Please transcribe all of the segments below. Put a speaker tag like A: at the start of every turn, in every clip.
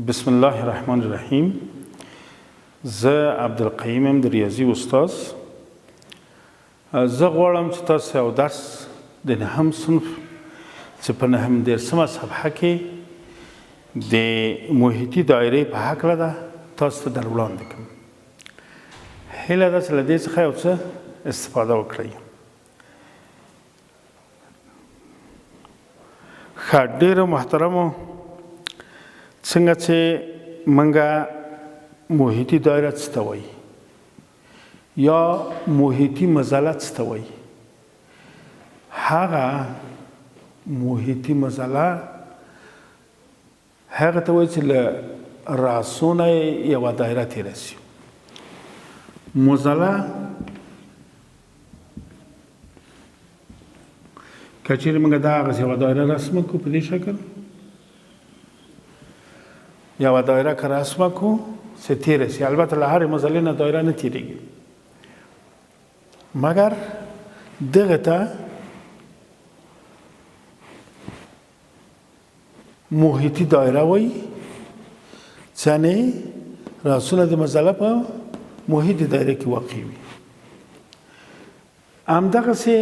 A: بسم الله الرحمن الرحیم. زه عبدالقیم یم، د ریاضی استاد. زه غواړم چې تاسو یو درس د نهم صنف چې په نهم دېرشمه صفحه کې د محیطي دایرې په هکله ده تاسو ته در وړاندې کړم. هیله ده چې له دې څخه یو څه استفاده وکړئ. ښه، ډېرو محترمو، څنګه چې منګه محیطي دایره څه ته وایي یا محیطي مزله څه ته وایي؟ هغه محیطي مزله هغه ته وایي چې له راسونه یوه دایره تېره شي. مزله که چېرې موږ دغسې یوه دایره رسمه کړو په دې شکل، یوه دایره که رسمه کړو چې تېره شي، البته له هرې مزلې نه دایره نه تېرېږي، مګر دغه ته محیطي دایره وایي، یعنې راسونه د مزله په محیط دایره کې واقع وي. همدغسې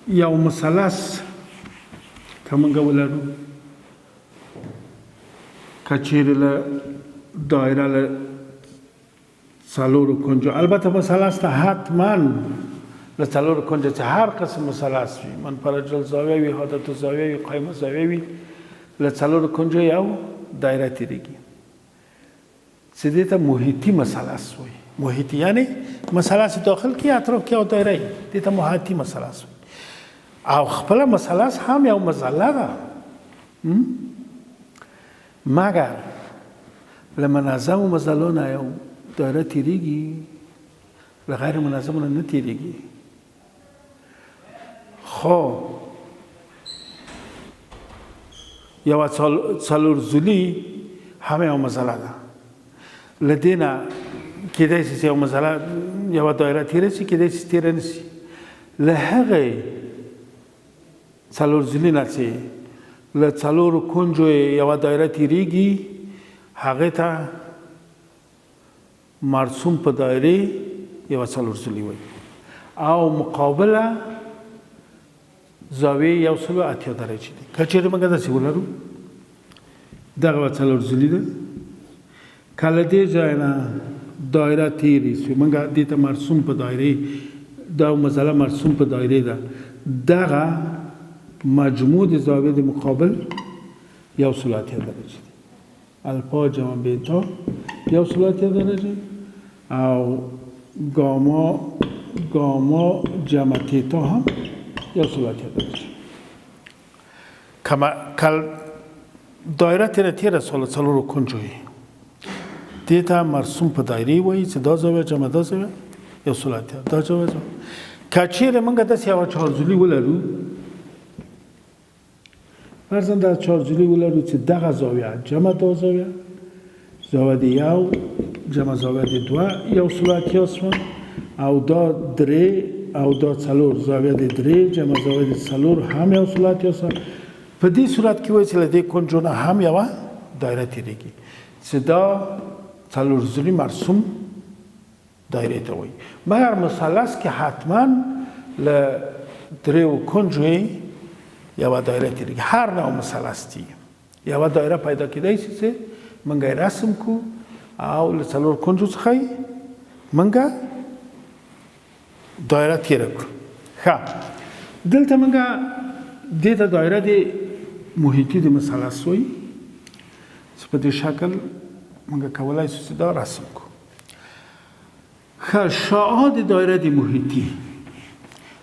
A: یو مثلث که موږ ولرو، که چیرې له دایره له څلورو کونجو، البته مثلث ته حتما له څلورو کونجو چې هر قسم مثلث وي، منفرج الزاویه وي، حادث الزاویه وي، قایم الزاویه وي، له څلورو کونجو یو دایره تېرېږي چې دې ته محیطي مثلث وایي. محیطي یعنې مثلث داخل کې اطراف کې یو دایره وي، دې ته محیطي مثلث وایي. او خپله مثلث هم یو مزله ده، مګر له منظمو مزلو نه یو دایره تېرېږي، له غیر منظمو نه نه تېرېږي. خو یوه څلورزولي هم یو مزله ده. له دې نه کېدای شي چې یو مزله یوه دایره تېره شي، کېدای شي تېره نه شي. له هغې څلورزولي نه چې له څلورو کونجو یوه دایره تېرېږي، هغې ته مرسوم په دایرې یوه څلورزولي وایي. او مقابله زاویې 180 درجې دي. که چېرې موږ داسې ولرو، دغه یوه څلورزولي ده، که له دې ځای نه دایره تېرې شي، موږ دې ته مرسوم په دایرې، دا مسله مرسوم په دایرې ده، دغه مجموع د زاویې د مقابل 180 درجې دي. الفا جمع بیتا 180 درجې او گاما جمع تیتا هم 180 درجې. که دایره تېره ساله څلورو کونجو وي، دې ته مرسوم په دایرې وایي چې دا زاویه جمع دا زاویه 180 دا زاویه. که چېرې موږ داسې یوه چهارزولي ولرو، فرضاً دا چهارزولي ولرو چې دغه زاویه جمع دا زاویه، زاویه د یو جمع زاویه د دوه 180 شوه، او دا درې او دا څلور، زاویه د درې جمع زاویه د څلور هم 180 شوه. په دې صورت کې وایي چې له دې کونجو نه هم یوه دایره تېرېږي چې دا څلورزولي مرسوم دایرې ته وایي. مګر مثلث کې حتما له دریو کونجو یوه دایره تېرېږي. هر نوع مثلث دي، یوه دایره پیدا کېدای شي چې موږ یې رسم کړو او له څلور کونجو څخه یې موږ دایره تېره کړو. ښه، دلته موږ دې ته دایره د محیطي د مثلث وایي چې په دې شکل موږ کولی شو چې دا رسم کړو. ښه، شعاع د دایره د محیطي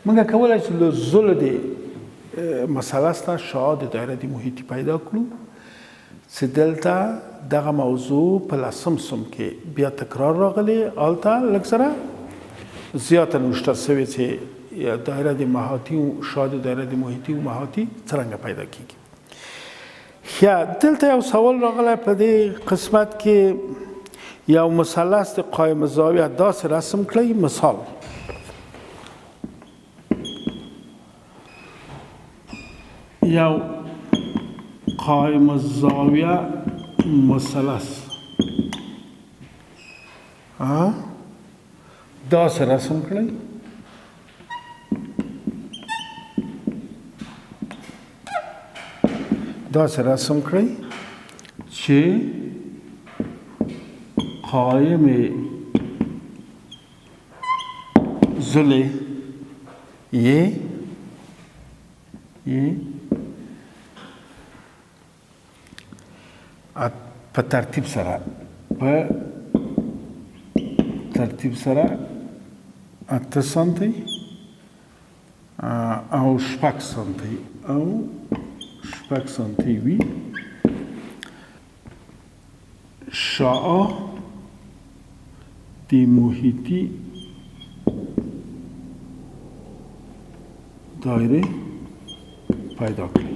A: موږ کولی شو له زلو د مثلث ته شعاع د دایره د محیطي پیدا کړو چې دلته دغه موضوع په لسم صنف کې بیا تکرار راغلی. هلته لږ سره زیاته نوشته شوې چې دایره د محیطي او شعاع د دایره د محیطي او محیطي څرنګه پیدا کېږي. ښه، دلته یو سوال راغلی په دې قسمت کې، یو مثلث د قایم الزاویه داسې رسم کړئ. مثال یو قائم الزاویه مثلث داسې رسم کړئ چې قائم زله یې په ترتیب سره 8 سانتي او 6 سانتي وي شعاع د محیطي دایره پیدا کړئ.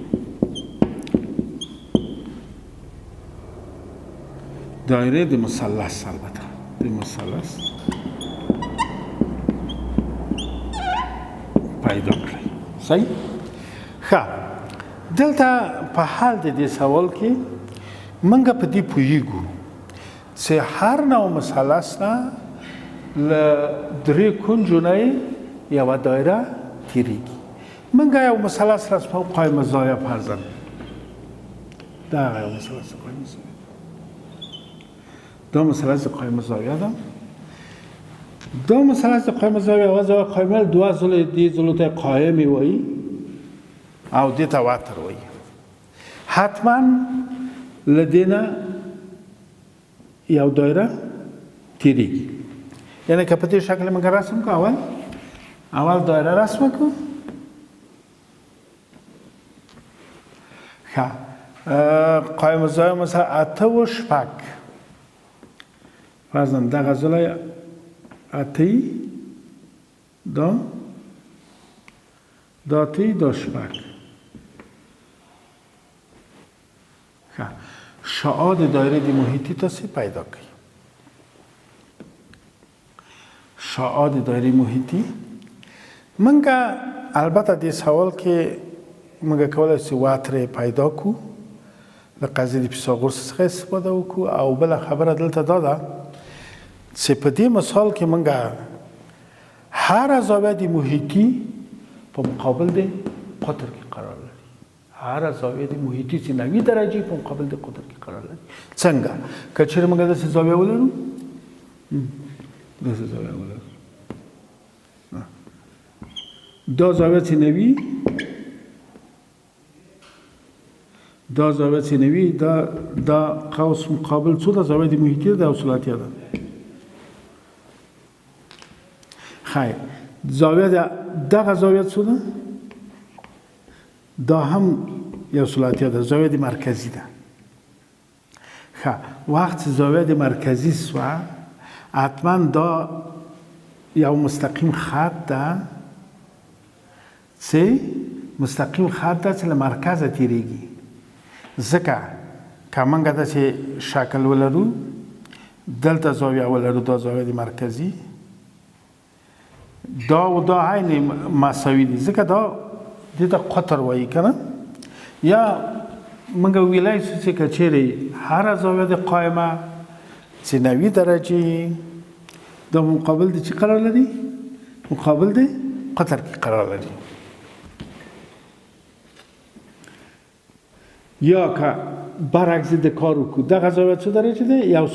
A: دایره د مثلث البته د مثلث پیدا کړئ. صحیح؟ ښه دلته په حال د دې سوال کې موږ په دې پوهیږو چې هر نوع مثلث نه له 3 کونجو نه یوه دایره تیریږي. موږ یو مثلث رسموو قائم الزاویه فرضاً دغه یو مثلث قائم الزاویه دا مثلث قائم الزاویه ده. دا مثلث قائم الزاویه یوه زاویه قائمه دوه ځله دې ځلو ته قائم وایي او دې ته وتر وایي. حتما له دې نه یو دایره تیریږي. یعنې که په دې شکل موږ رسم کړو اول دایره رسم کړو. ښه قائم الزاویه مثلا 8 و 6 فرضاً دغه ځله 8 دا 8 دا 6 ښه شعاع د دایره د محیطي تاسې پیدا کړئ. شعاع د دایره محیطي موږ البته د سوال کې موږ کولی شو وتر پیدا کړو له قضیې د فیثاغورس څخه استفاده وکړو او بله خبره دلته دا ده چې په دې مثال کې موږ هر زاویه د محیطي په مقابل د قطر کې قرار لري. هر زاویه د محیطي چې 90 درجې په مقابل د قطر کې قرار لري. څنګه که چېرې موږ داسې زاویه ولرو دا زاویه چې 90 دا زاویه چې 90 دا قوس مقابل څو ده زاویه د محیطي ده او ثلاثیه ده. خیر زاویه دغه زاویه څو ده دا هم یو ثلاثیه ده زاویه د مرکزی ده. ښه وقت زاویه د مرکزی سوه حتما دا یو مستقیم خط ده چې مستقیم خط ده چې له مرکزه تیریږي. ځکه که موږ داسې شکل ولرو دلته زاویه ولرو دا زاویه د مرکزی دا و دا عین مساوي دي ځکه دا دې ته قطر وایي که نه. یا موږ ویلی شو چې که چیرې هره زاویه د قائمه چې 90 درجې دا مقابل د چی قرار لري؟ مقابل د قطر کې قرار لري. یا که برعکس د کار وکړو دغه زاویه څو درجې ده؟ یو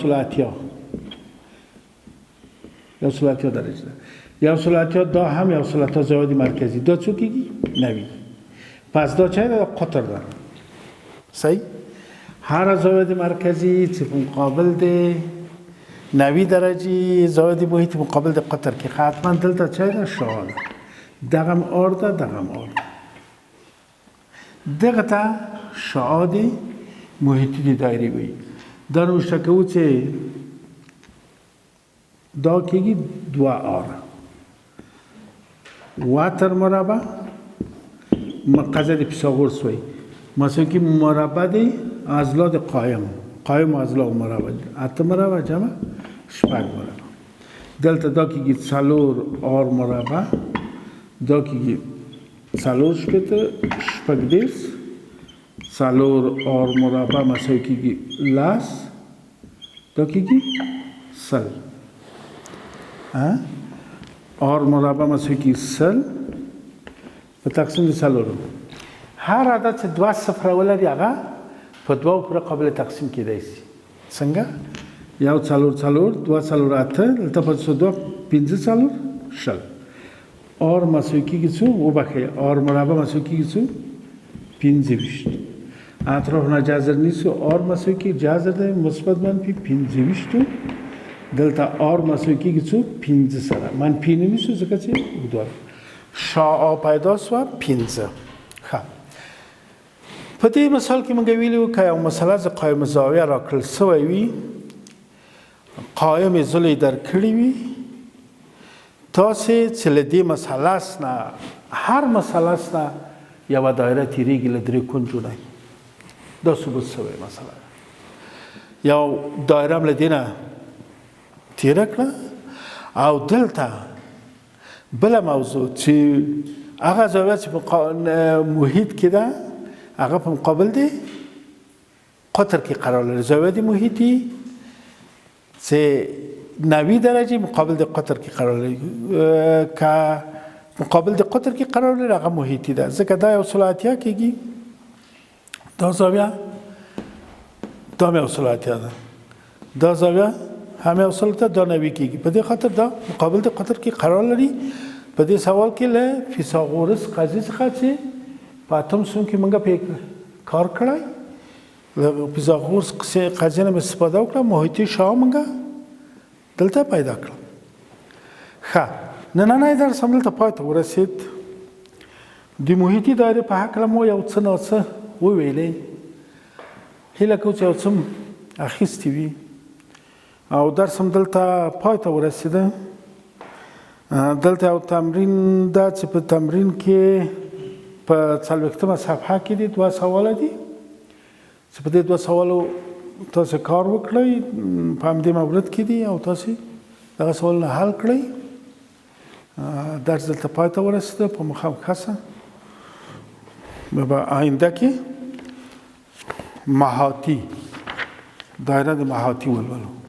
A: ثلاثیه درجه ده. یو ثلاثیه دا هم یو ثلاثیه زاویه مرکزی دا څو کېږي؟ 90. پس دا چه ده؟ قطر ده. صحیح؟ هر زاویه مرکزی چې مقابل ده 90 درجه زاویه محیط مقابل د قطر کې حتما دلته چه ده؟ شعاع ده. دغه هم آر ده دغه هم آر ده. دغه ته شعاع د محیطي د دایرې وایي. دا نوشته کوو چې دا کېږي 2R وتر مربع قضیه د فیثاغورس وایي مثلا که مربع د اضلاع د قایم اضلاع مربع 8 مربع جمع 6 مربع دلته دا کېږي 4R مربع دا کېږي 4 شپېته 6 دېرش څلور اور مربع مساوي کېږي لاس دا کېږي سل اور مربع مساوي کېږي سل په تقسیم د څلورو هر عدد چې دوه صفره ولري هغه په دوو پورې قابل تقسیم کېدای شي څنګه یو څلور څلور دوه څلور اته دلته پاتې شو دوه پنځه څلور شل اور مساوي کېږي څو وبخښئ اور مربع مساوي کېږي څو پنځه ویشت اطراف نه جذر نیست اور مساوي کېږي جذر دی مثبت منفي پنځه ویشتو دلته اور مساوي کېږي څو پنځه سره منفي نه نیسو ځکه چې اوږدوالی شا پیدا شوه پنځه ښه په دې مثال کې موږ ویلي وو که یو مثلث قایم زاویه راکړل سوی وي قایم زلې درکړي وي تاسې چې له دې مثلث نه هر مثلث نه یوه دایره تیریږي له درې کونجو نه دا ثبوت شوی مثلا یو دایره هم له دې نه تیره کړه او دلته بله موضوع چې هغه زاویه چې په محیط کې ده هغه په مقابل د قطر کې قرار لري زاویه د محیطي چې 90 درجه مقابل د قطر کې قرار لري که مقابل د قطر کې قرار لري هغه محیطي ده ځکه دا یو سل اتیا کېږي دا زاویه دا هم یو سل اتیا ده دا زاویه هم یو سل ته دا 90 کېږي په دې خاطر دا مقابل د قطر کې قرار لري په دې سوال کې له فیثاغورس قاضي څخه چې په اتم سون کې موږ په کار کړی له فیثاغورس قاضي نه استفاده وکړه محیطي شا موږ دلته پیدا کړه ښه نننی درس همدلته پای ته ورسېد د محیطي دایرې په هکله مو یو څه نه څه وویلې هیله کوو چې یو څه اخیستي وي او درس همدلته پای ته ورسېده دلته یو تمرین ده چې په تمرین کې په 40مه صفحه کې دي دوه سواله دي چې په دې دوه سوالو تاسو کار وکړئ په همدې مورد کې دي او تاسو دغه سوالونه حل کړئ درس دلته پای ته ورسېده په مخامخه به آینده کې محیی دایره د محیی ولولو